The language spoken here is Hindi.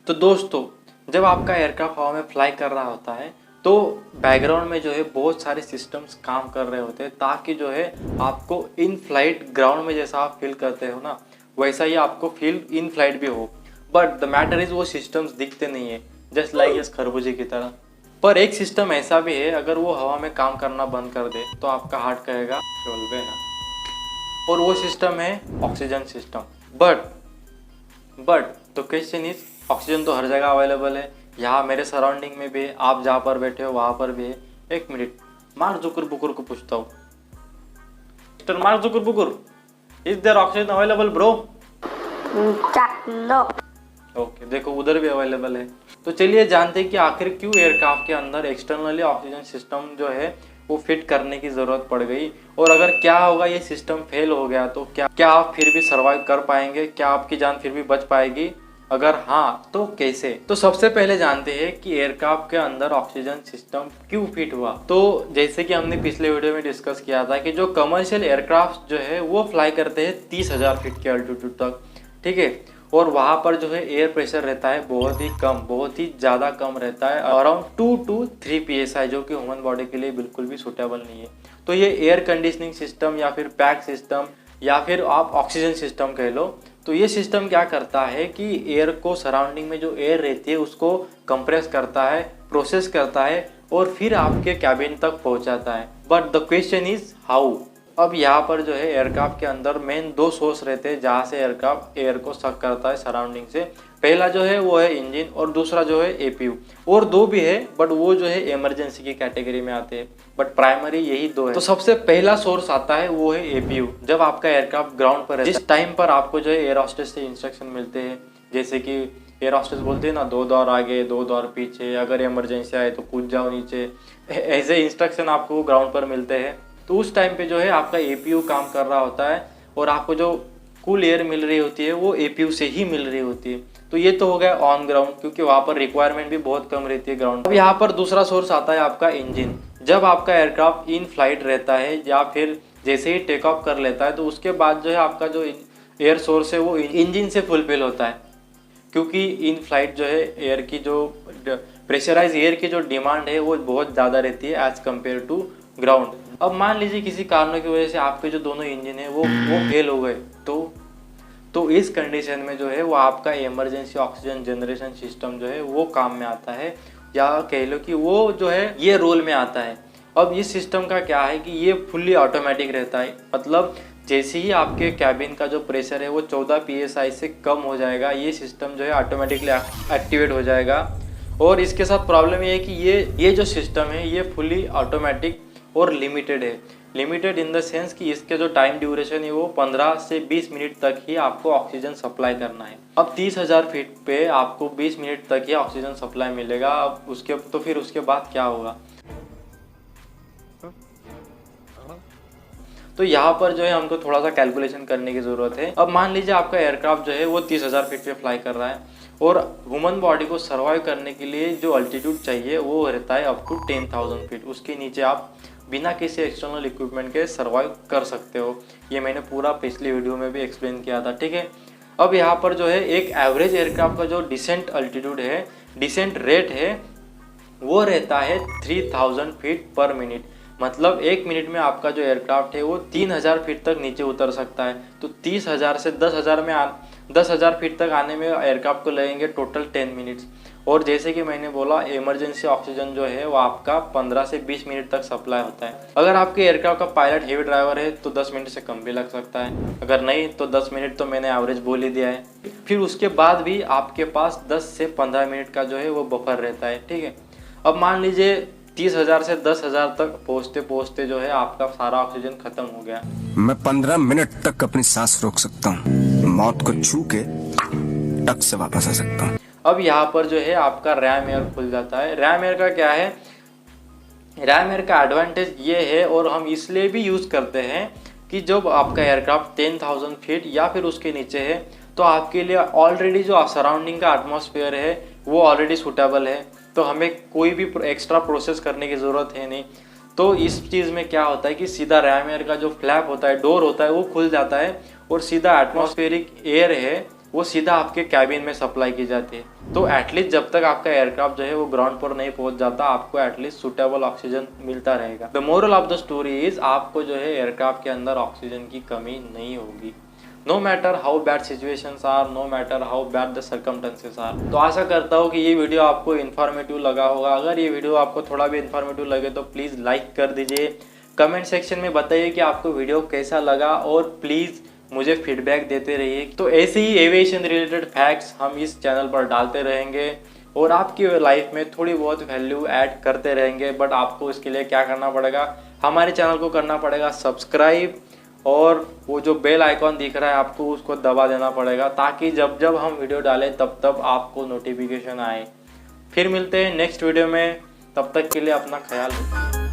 तो दोस्तों, जब आपका एयरक्राफ्ट हवा में फ्लाई कर रहा होता है तो बैकग्राउंड में जो है बहुत सारे सिस्टम्स काम कर रहे होते हैं ताकि जो है आपको इन फ्लाइट ग्राउंड में जैसा आप फील करते हो ना वैसा ही आपको फील इन फ्लाइट भी हो। बट द मैटर इज वो सिस्टम्स दिखते नहीं है, जस्ट लाइक इस खरबूजे की तरह। पर एक सिस्टम ऐसा भी है, अगर वो हवा में काम करना बंद कर दे तो आपका हार्ट कहेगा चल ना, और वो सिस्टम है oxygen system. But the question is, oxygen तो हर जगह अवेलेबल है, यहाँ मेरे सराउंडिंग में भी है, आप जहाँ पर बैठे हो वहाँ पर भी है। एक मिनट, मार्क जुकरबर्ग को पूछता हूँ, mister Mark Zuckerberg, is there oxygen available bro? No. Okay, देखो उधर भी अवेलेबल है। तो चलिए जानते हैं कि आखिर क्यों एयरक्राफ्ट के अंदर एक्सटर्नली ऑक्सीजन सिस्टम जो है वो फिट करने की ज़रूरत पड़ गई, और अगर क्या होगा ये सिस्टम फेल हो गया तो क्या आप फिर भी सर्वाइव कर पाएंगे? क्या आपकी जान फिर भी बच पाएगी? अगर हाँ तो कैसे? तो सबसे पहले जानते हैं कि एयरक्राफ्ट के अंदर ऑक्सीजन सिस्टम क्यों फिट हुआ। तो जैसे कि हमने पिछले वीडियो में डिस्कस किया था कि जो कमर्शियल एयरक्राफ्ट जो है वो फ्लाई करते हैं 30,000 फीट के अल्टीट्यूड तक, ठीक है, और वहाँ पर जो है एयर प्रेशर रहता है बहुत ही कम, बहुत ही ज़्यादा कम रहता है, अराउंड 2 to 3 PSI, जो कि ह्यूमन बॉडी के लिए बिल्कुल भी सूटेबल नहीं है। तो ये एयर कंडीशनिंग सिस्टम या फिर पैक सिस्टम या फिर आप ऑक्सीजन सिस्टम कह लो, तो ये सिस्टम क्या करता है कि एयर को, सराउंडिंग में जो एयर रहती है उसको कंप्रेस करता है, प्रोसेस करता है और फिर आपके कैबिन तक पहुंचाता है। But the question is how. अब यहाँ पर जो है एयरक्राफ्ट के अंदर मेन 2 सोर्स रहते हैं जहाँ से एयरक्राफ्ट एयर को सक करता है सराउंडिंग से। पहला जो है वो है इंजन और दूसरा जो है एपीयू, और 2 भी है बट वो जो है इमरजेंसी की कैटेगरी में आते हैं, बट प्राइमरी यही 2 है। तो सबसे पहला सोर्स आता है वो है एपीयू। जब आपका एयरक्राफ्ट ग्राउंड पर है, जिस टाइम पर आपको जो है एयर होस्टेस से इंस्ट्रक्शन मिलते हैं, जैसे कि एयर होस्टेस बोलते हैं ना 2 दौर आगे 2 दौर पीछे, अगर इमरजेंसी आए तो कूद जाओ नीचे, ऐसे इंस्ट्रक्शन आपको ग्राउंड पर मिलते हैं। तो उस टाइम पे जो है आपका एपीयू काम कर रहा होता है और आपको जो कूल एयर मिल रही होती है वो एपीयू से ही मिल रही होती है। तो ये तो हो गया ऑन ग्राउंड, क्योंकि वहाँ पर रिक्वायरमेंट भी बहुत कम रहती है ग्राउंड। अब यहाँ पर दूसरा सोर्स आता है आपका इंजन। जब आपका एयरक्राफ्ट इन फ्लाइट रहता है या फिर जैसे ही टेक ऑफ कर लेता है तो उसके बाद जो है आपका जो एयर सोर्स है वो इंजन से फुलफिल होता है, क्योंकि इन फ्लाइट जो है एयर की जो प्रेशराइज एयर की जो डिमांड है वो बहुत ज़्यादा रहती है एज कम्पेयर टू ग्राउंड। अब मान लीजिए किसी कारणों की वजह से आपके जो दोनों इंजन है वो फेल हो गए, तो इस कंडीशन में जो है वो आपका इमरजेंसी ऑक्सीजन जनरेशन सिस्टम जो है वो काम में आता है, या कह लो कि वो जो है ये रोल में आता है। अब इस सिस्टम का क्या है कि ये फुल्ली ऑटोमेटिक रहता है, मतलब जैसे ही आपके कैबिन का जो प्रेशर है वो 14 PSI से कम हो जाएगा, ये सिस्टम जो है ऑटोमेटिकली एक्टिवेट हो जाएगा। और इसके साथ प्रॉब्लम ये है कि ये जो सिस्टम है ये फुली ऑटोमेटिक और लिमिटेड है। लिमिटेड इन द सेंस कि इसके जो टाइम ड्यूरेशन है वो 15 से 20 मिनट तक ही आपको ऑक्सीजन सप्लाई करना है। अब 30,000 फीट पे आपको 20 मिनट तक ही ऑक्सीजन सप्लाई मिलेगा। अब फिर उसके बाद क्या होगा? तो यहाँ पर जो है हमको थोड़ा सा कैलकुलेशन करने की ज़रूरत है। अब मान लीजिए आपका एयरक्राफ्ट जो है वो 30,000 फीट पे फ्लाई कर रहा है और ह्यूमन बॉडी को सर्वाइव करने के लिए जो अल्टीट्यूड चाहिए वो रहता है अप टू 10,000 फीट। उसके नीचे आप बिना किसी एक्सटर्नल इक्विपमेंट के सर्वाइव कर सकते हो। ये मैंने पूरा पिछली वीडियो में भी एक्सप्लेन किया था, ठीक है। अब यहाँ पर जो है एक एवरेज एयरक्राफ्ट का जो डिसेंट अल्टीट्यूड है, डिसेंट रेट है, वो रहता है 3000 फीट पर मिनट। मतलब 1 मिनट में आपका जो एयरक्राफ्ट है वो 3000 फीट तक नीचे उतर सकता है। तो 30,000 से 10,000 फीट तक आने में एयरक्राफ्ट को लगेंगे टोटल 10 मिनट्स। और जैसे कि मैंने बोला इमरजेंसी ऑक्सीजन जो है वो आपका 15 से 20 मिनट तक सप्लाई होता है। अगर आपके एयरक्राफ्ट का पायलट हेवी ड्राइवर है तो 10 मिनट से कम भी लग सकता है, अगर नहीं तो 10 मिनट तो मैंने एवरेज बोल ही दिया है। फिर उसके बाद भी आपके पास 10 से 15 मिनट का जो है वो बफर रहता है, ठीक है। अब मान लीजिए 30,000 से 10,000 तक पहुँचते पहुँचते जो है आपका सारा ऑक्सीजन खत्म हो गया। मैं 15 मिनट तक अपनी सांस रोक सकता हूँ, मौत को छू के टक से वापस आ सकता हूँ। अब यहाँ पर जो है आपका रैम एयर खुल जाता है। रैम एयर का क्या है? रैम एयर का एडवांटेज ये है, और हम इसलिए भी यूज़ करते हैं कि जब आपका एयरक्राफ्ट 10,000 फीट या फिर उसके नीचे है तो आपके लिए ऑलरेडी जो सराउंडिंग का एटमॉस्फेयर है वो ऑलरेडी सूटेबल है, तो हमें कोई भी एक्स्ट्रा प्रोसेस करने की ज़रूरत है नहीं। तो इस चीज़ में क्या होता है कि सीधा रैम एयर का जो फ्लैप होता है, डोर होता है, वो खुल जाता है और सीधा एटमॉस्फेरिक एयर है वो सीधा आपके कैबिन में सप्लाई की जाती है। तो एटलीस्ट जब तक आपका एयरक्राफ्ट जो है वो ग्राउंड पर नहीं पहुंच जाता, आपको एटलीस्ट सूटेबल ऑक्सीजन मिलता रहेगा। The moral of the story is आपको जो है एयरक्राफ्ट के अंदर ऑक्सीजन की कमी नहीं होगी, no matter how bad situations are, no matter how bad the circumstances are. तो आशा करता हूँ कि ये वीडियो आपको इन्फॉर्मेटिव लगा होगा। अगर ये वीडियो आपको थोड़ा भी इन्फॉर्मेटिव लगे तो प्लीज़ लाइक कर दीजिए, कमेंट सेक्शन में बताइए कि आपको वीडियो कैसा लगा और प्लीज़ मुझे फीडबैक देते रहिए। तो ऐसे ही एविएशन रिलेटेड फैक्ट्स हम इस चैनल पर डालते रहेंगे और आपकी लाइफ में थोड़ी बहुत वैल्यू ऐड करते रहेंगे। बट आपको इसके लिए क्या करना पड़ेगा, हमारे चैनल को करना पड़ेगा सब्सक्राइब, और वो जो बेल आइकॉन दिख रहा है आपको उसको दबा देना पड़ेगा, ताकि जब जब हम वीडियो डालें तब तब आपको नोटिफिकेशन आए। फिर मिलते हैं नेक्स्ट वीडियो में, तब तक के लिए अपना ख्याल रखिए।